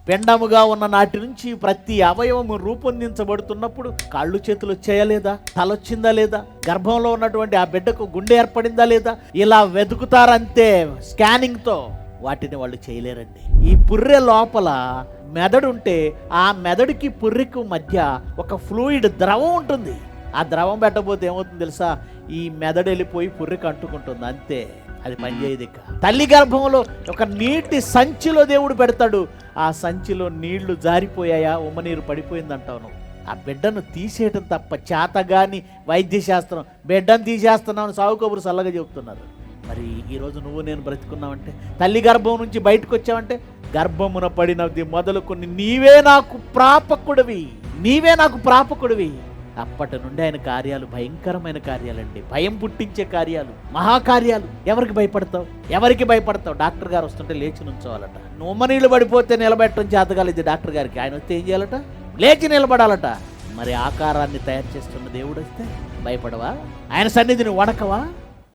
పిండముగా ఉన్న నాటి నుంచి ప్రతి అవయవము రూపొందించబడుతున్నప్పుడు కాళ్ళు చేతులు వచ్చాయా లేదా, తలొచ్చిందా లేదా, గర్భంలో ఉన్నటువంటి ఆ బిడ్డకు గుండె ఏర్పడిందా లేదా, ఇలా వెతుకుతారంతే స్కానింగ్తో. వాటిని వాళ్ళు చేయలేరండి. ఈ పుర్రె లోపల మెదడు ఉంటే ఆ మెదడుకి పుర్రెకు మధ్య ఒక ఫ్లూయిడ్ ద్రవం ఉంటుంది. ఆ ద్రవం పెట్టకపోతే ఏమవుతుంది తెలుసా, ఈ మెదడు వెళ్ళిపోయి పుర్రెకు అంటుకుంటుంది, అంతే. అది పనిచేయదు. ఇక తల్లి గర్భంలో ఒక నీటి సంచిలో దేవుడు పెడతాడు. ఆ సంచిలో నీళ్లు జారిపోయాయా, ఉమ్మనీరు పడిపోయిందంటావు. ఆ బిడ్డను తీసేయటం తప్ప చేతగాని వైద్య శాస్త్రం బిడ్డను తీసేస్తున్నామని సాగు కబురు చల్లగా చెబుతున్నారు. మరి ఈరోజు నువ్వు నేను బ్రతుకున్నావంటే, తల్లి గర్భం నుంచి బయటకు వచ్చావంటే, గర్భమున పడినది మొదలుకొని నీవే నాకు ప్రాపకుడివి. అప్పటి నుండి ఆయన కార్యాలు భయంకరమైన కార్యాలండి, భయం పుట్టించే కార్యాలు, మహాకార్యాలు. ఎవరికి భయపడతావు? డాక్టర్ గారు వస్తుంటే లేచి నుంచోవాలట. నువ్వు నీళ్ళు పడిపోతే నిలబెట్టడం చేతగాలేదు డాక్టర్ గారికి. ఆయన వస్తే ఏం చేయాలట? లేచి నిలబడాలట. మరి ఆకారాన్ని తయారు చేస్తున్న దేవుడు వస్తే భయపడవా? ఆయన సన్నిధిని వణకవా?